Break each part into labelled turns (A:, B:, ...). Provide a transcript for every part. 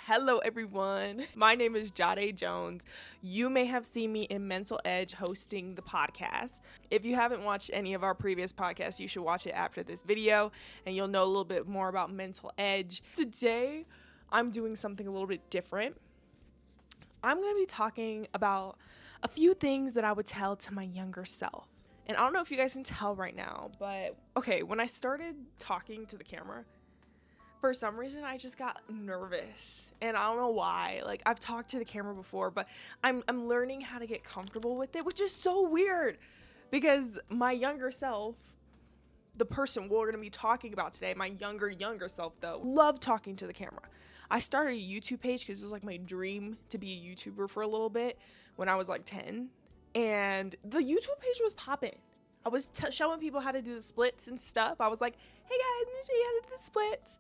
A: Hello everyone. My name is Jade Jones. You may have seen me in Mental Edge hosting the podcast. If you haven't watched any of our previous podcasts, you should watch it after this video and you'll know a little bit more about Mental Edge. Today, I'm doing something a little bit different. I'm going to be talking about a few things that I would tell to my younger self. And I don't know if you guys can tell right now, but okay, when I started talking to the camera, for some reason I just got nervous, and I don't know why. Like, I've talked to the camera before, but I'm learning how to get comfortable with it, which is so weird because my younger self, the person we're going to be talking about today, my younger self though, loved talking to the camera. I started a YouTube page because it was like my dream to be a YouTuber for a little bit when I was like 10, and the YouTube page was popping. I was showing people how to do the splits and stuff. I was like, hey guys, I'm gonna show you how to do the splits.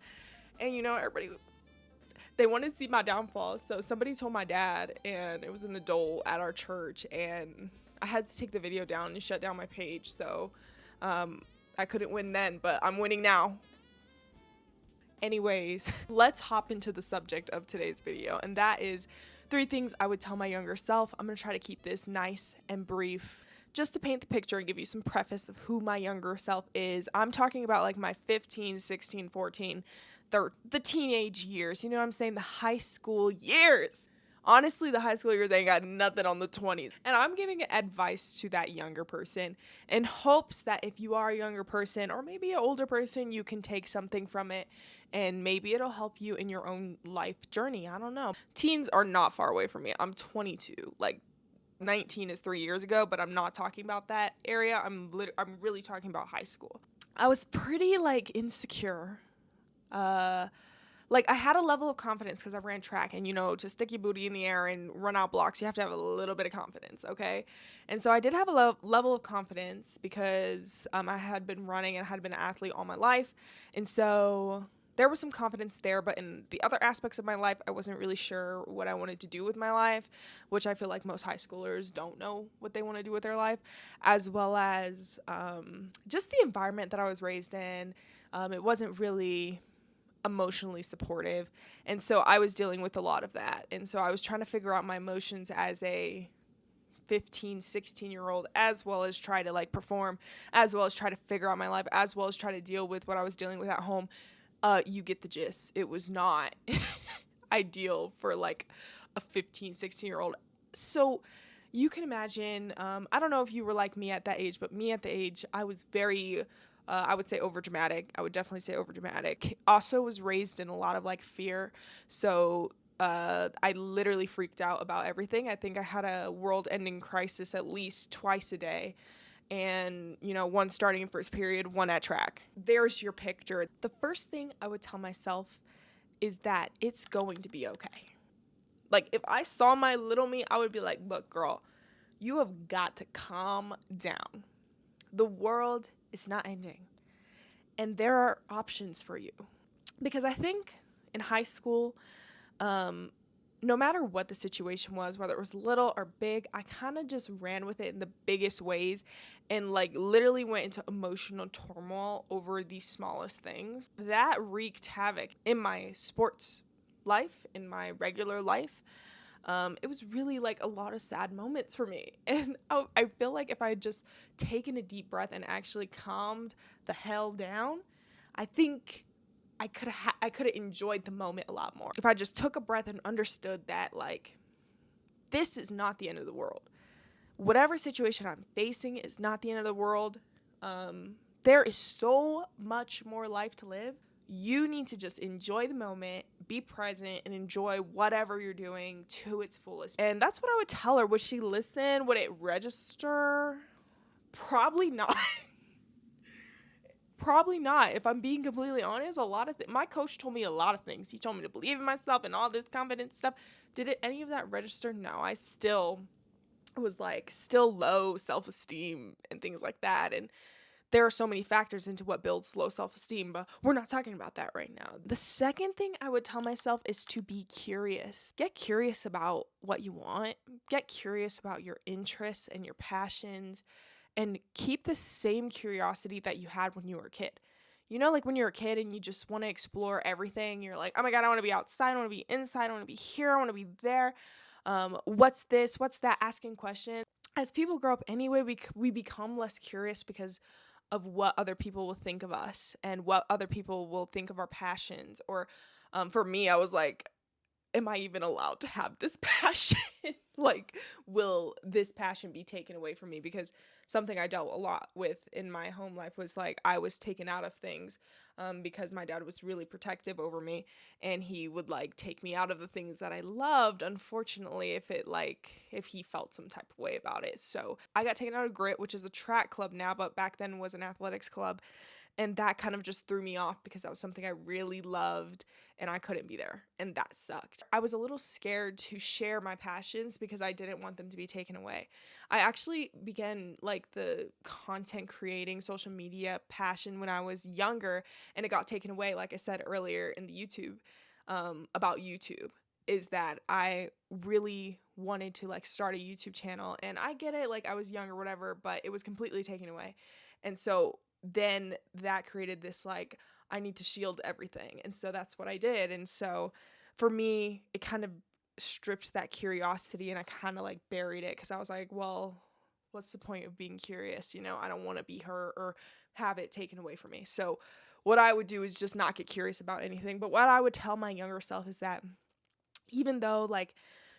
A: And you know, everybody, they wanted to see my downfall. So somebody told my dad, and it was an adult at our church, and I had to take the video down and shut down my page. So I couldn't win then, but I'm winning now. Anyways, let's hop into the subject of today's video, and that is 3 things I would tell my younger self. I'm gonna try to keep this nice and brief, just to paint the picture and give you some preface of who my younger self is. I'm talking about like my 15, 16, 14, the teenage years, you know what I'm saying? The high school years. Honestly, the high school years ain't got nothing on the 20s. And I'm giving advice to that younger person in hopes that if you are a younger person or maybe an older person, you can take something from it and maybe it'll help you in your own life journey. I don't know. Teens are not far away from me. I'm 22. Like, 19 is 3 years ago, but I'm not talking about that area. I'm really talking about high school. I was pretty like insecure. Like, I had a level of confidence because I ran track, and you know, to stick your booty in the air and run out blocks, you have to have a little bit of confidence, okay? And so I did have a level of confidence because I had been running and I had been an athlete all my life, and so there was some confidence there. But in the other aspects of my life, I wasn't really sure what I wanted to do with my life, which I feel like most high schoolers don't know what they want to do with their life, as well as just the environment that I was raised in. It wasn't really emotionally supportive, and so I was dealing with a lot of that, and so I was trying to figure out my emotions as a 15, 16-year-old, as well as try to like perform, as well as try to figure out my life, as well as try to deal with what I was dealing with at home. You get the gist. It was not ideal for like a 15, 16-year-old. So you can imagine, I don't know if you were like me at that age, but me at the age, I was very I would say overdramatic. I would definitely say overdramatic. Also was raised in a lot of like fear. So I literally freaked out about everything. I think I had a world-ending crisis at least twice a day. And, you know, one starting in first period, one at track. There's your picture. The first thing I would tell myself is that it's going to be okay. Like, if I saw my little me, I would be like, look, girl, you have got to calm down. The world is not ending, and there are options for you. Because I think in high school, no matter what the situation was, whether it was little or big, I kind of just ran with it in the biggest ways and like literally went into emotional turmoil over the smallest things. That wreaked havoc in my sports life, in my regular life. It was really like a lot of sad moments for me. And I feel like if I had just taken a deep breath and actually calmed the hell down, I think I could have enjoyed the moment a lot more. If I just took a breath and understood that, like, this is not the end of the world. Whatever situation I'm facing is not the end of the world. There is so much more life to live. You need to just enjoy the moment, be present, and enjoy whatever you're doing to its fullest. And that's what I would tell her. Would she listen? Would it register? Probably not. Probably not. If I'm being completely honest, my coach told me a lot of things. He told me to believe in myself and all this confidence stuff. Did any of that register? No. I still was like still low self-esteem and things like that. And there are so many factors into what builds low self-esteem, but we're not talking about that right now. The second thing I would tell myself is to be curious. Get curious about what you want. Get curious about your interests and your passions, and keep the same curiosity that you had when you were a kid. You know, like when you're a kid and you just want to explore everything. You're like, oh my God, I want to be outside. I want to be inside. I want to be here. I want to be there. What's this? What's that? Asking questions. As people grow up anyway, we become less curious because of what other people will think of us and what other people will think of our passions. Or for me, I was like, am I even allowed to have this passion? Like, will this passion be taken away from me? Because something I dealt a lot with in my home life was like I was taken out of things because my dad was really protective over me, and he would like take me out of the things that I loved, unfortunately, if he felt some type of way about it. So I got taken out of Grit, which is a track club now, but back then was an athletics club. And that kind of just threw me off because that was something I really loved and I couldn't be there. And that sucked. I was a little scared to share my passions because I didn't want them to be taken away. I actually began like the content creating social media passion when I was younger, and it got taken away, like I said earlier in the YouTube about YouTube. Is that I really wanted to like start a YouTube channel, and I get it, like I was young or whatever, but it was completely taken away. And so then that created this like I need to shield everything. And so that's what I did. And so for me, it kind of stripped that curiosity, and I kind of like buried it because I was like, well, what's the point of being curious? You know, I don't want to be her or have it taken away from me. So what I would do is just not get curious about anything. But what I would tell my younger self is that even though like,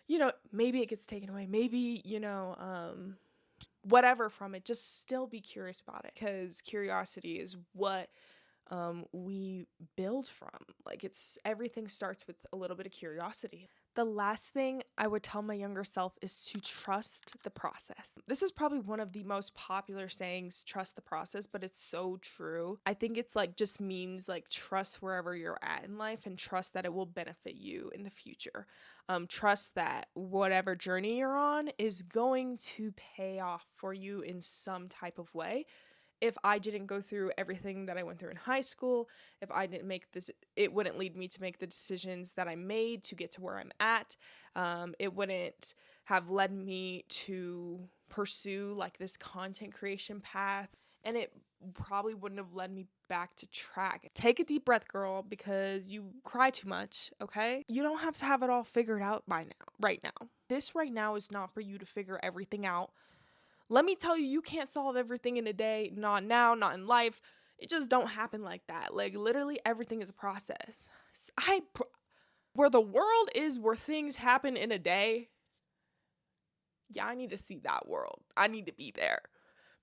A: you know, maybe it gets taken away, maybe, you know, whatever from it, just still be curious about it, because curiosity is what we build from. Like it's everything starts with a little bit of curiosity. The last thing I would tell my younger self is to trust the process. This is probably one of the most popular sayings, trust the process, but it's so true. I think it's like just means like trust wherever you're at in life and trust that it will benefit you in the future. Trust that whatever journey you're on is going to pay off for you in some type of way. If I didn't go through everything that I went through in high school, if I didn't make this, it wouldn't lead me to make the decisions that I made to get to where I'm at. It wouldn't have led me to pursue like this content creation path. And it probably wouldn't have led me back to track. Take a deep breath, girl, because you cry too much, okay? You don't have to have it all figured out by now, right now. This right now is not for you to figure everything out. Let me tell you, you can't solve everything in a day, not now, not in life. It just don't happen like that. Like literally everything is a process. Where the world is where things happen in a day, yeah, I need to see that world. I need to be there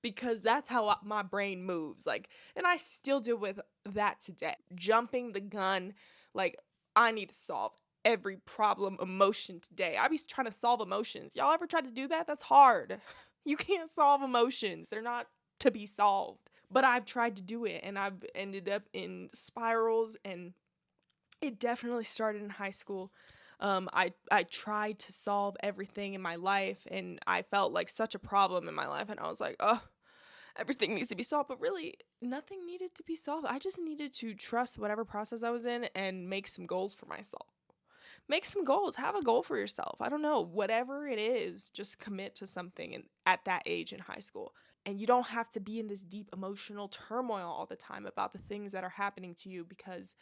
A: because that's how my brain moves. Like, and I still deal with that today. Jumping the gun, like I need to solve every problem, emotion today. I be trying to solve emotions. Y'all ever tried to do that? That's hard. You can't solve emotions. They're not to be solved. But I've tried to do it, and I've ended up in spirals, and it definitely started in high school. I tried to solve everything in my life, and I felt like such a problem in my life, and I was like, oh, everything needs to be solved. But really, nothing needed to be solved. I just needed to trust whatever process I was in and make some goals for myself. Make some goals. Have a goal for yourself. I don't know. Whatever it is, just commit to something at that age in high school. And you don't have to be in this deep emotional turmoil all the time about the things that are happening to you, because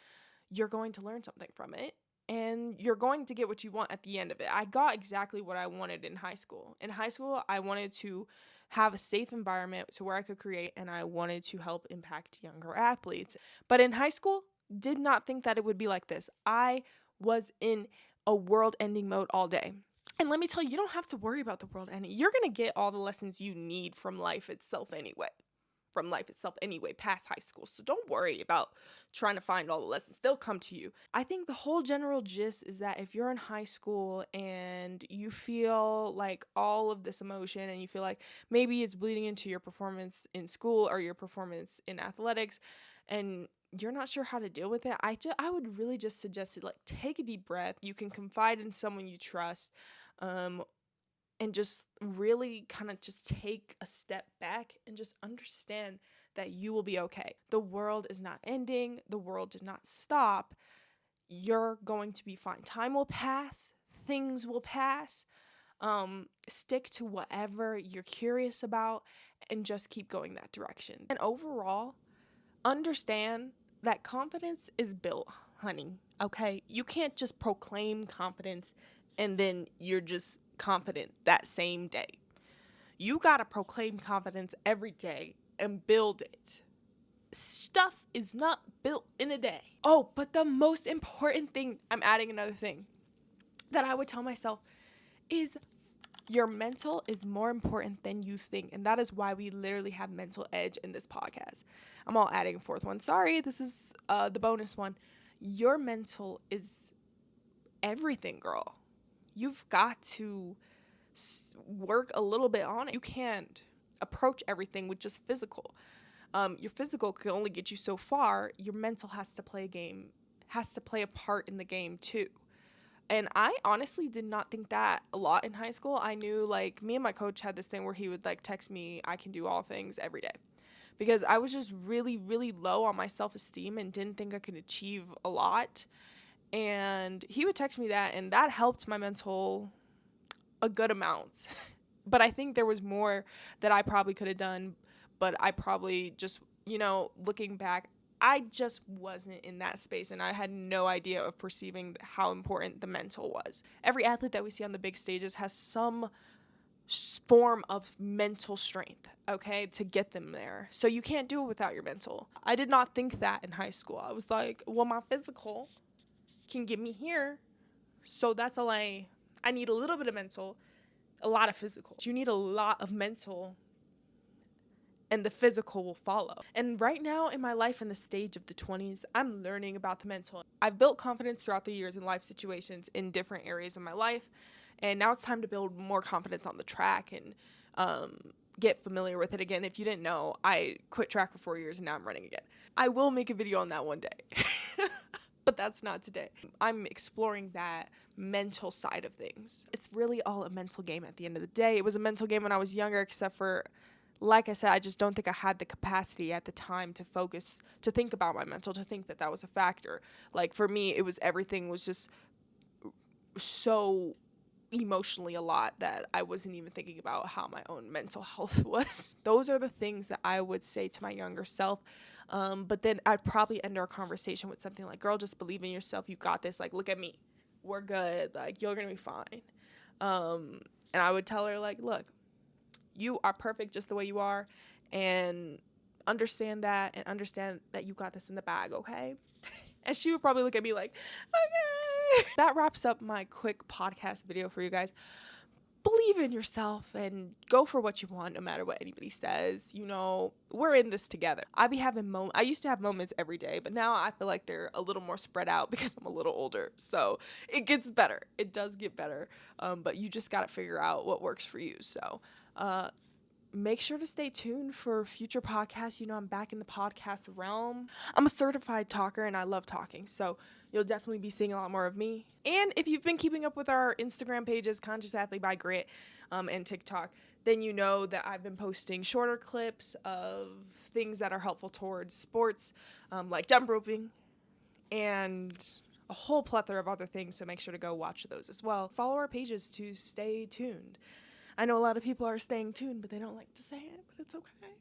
A: you're going to learn something from it and you're going to get what you want at the end of it. I got exactly what I wanted in high school. In high school, I wanted to have a safe environment to where I could create, and I wanted to help impact younger athletes. But in high school, did not think that it would be like this. I was in a world-ending mode all day. And let me tell you, you don't have to worry about the world ending. You're going to get all the lessons you need from life itself anyway. Past high school. So don't worry about trying to find all the lessons. They'll come to you. I think the whole general gist is that if you're in high school and you feel like all of this emotion and you feel like maybe it's bleeding into your performance in school or your performance in athletics, and you're not sure how to deal with it, I would really just suggest it. Like, take a deep breath. You can confide in someone you trust, and just really kind of just take a step back and just understand that you will be okay. The world is not ending. The world did not stop. You're going to be fine. Time will pass. Things will pass. Stick to whatever you're curious about and just keep going that direction. And overall, understand that confidence is built, honey, okay? You can't just proclaim confidence and then you're just confident that same day. You gotta proclaim confidence every day and build it. Stuff is not built in a day. Oh, but the most important thing, I'm adding another thing that I would tell myself is your mental is more important than you think. And that is why we literally have mental edge in this podcast. I'm all adding a fourth one. Sorry, this is the bonus one. Your mental is everything, girl. You've got to work a little bit on it. You can't approach everything with just physical. Your physical can only get you so far. Your mental has to play a part in the game too. And I honestly did not think that a lot in high school. I knew, like, me and my coach had this thing where he would, like, text me, I can do all things every day. Because I was just really, really low on my self-esteem and didn't think I could achieve a lot. And he would text me that, and that helped my mental a good amount. But I think there was more that I probably could have done. But I probably just, looking back, I just wasn't in that space, and I had no idea of perceiving how important the mental was. Every athlete that we see on the big stages has some form of mental strength, okay, to get them there. So you can't do it without your mental. I did not think that in high school. I was like, well, my physical can get me here, so that's all I need a little bit of mental, a lot of physical. You need a lot of mental, and the physical will follow. And right now in my life, in the stage of the 20s, I'm learning about the mental. I've built confidence throughout the years in life situations in different areas of my life. And now it's time to build more confidence on the track and get familiar with it again. If you didn't know, I quit track for 4 years and now I'm running again. I will make a video on that one day, but that's not today. I'm exploring that mental side of things. It's really all a mental game at the end of the day. It was a mental game when I was younger, except for, like I said, I just don't think I had the capacity at the time to focus, to think about my mental, to think that that was a factor. Like, for me, everything was just so emotionally a lot that I wasn't even thinking about how my own mental health was. Those are the things that I would say to my younger self. But then I'd probably end our conversation with something like, girl, just believe in yourself. You got this. Like, look at me. We're good. Like, you're going to be fine. And I would tell her, like, look, you are perfect just the way you are, and understand that you got this in the bag, okay? And she would probably look at me like, okay. That wraps up my quick podcast video for you guys. Believe in yourself and go for what you want no matter what anybody says. We're in this together. I used to have moments every day, but now I feel like they're a little more spread out because I'm a little older. So it gets better. It does get better. But you just got to figure out what works for you. So make sure to stay tuned for future podcasts. I'm back in the podcast realm. I'm a certified talker and I love talking. So you'll definitely be seeing a lot more of me. And if you've been keeping up with our Instagram pages, Conscious Athlete by Grit, and TikTok, then you know that I've been posting shorter clips of things that are helpful towards sports, like jump roping, and a whole plethora of other things. So make sure to go watch those as well. Follow our pages to stay tuned. I know a lot of people are staying tuned, but they don't like to say it, but it's okay.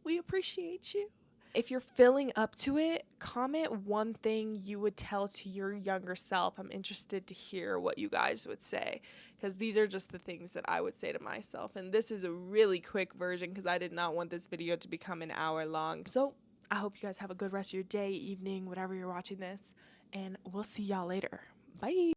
A: We appreciate you. If you're feeling up to it, comment one thing you would tell to your younger self. I'm interested to hear what you guys would say, because these are just the things that I would say to myself. And this is a really quick version because I did not want this video to become an hour long. So I hope you guys have a good rest of your day, evening, whatever you're watching this, and we'll see y'all later. Bye.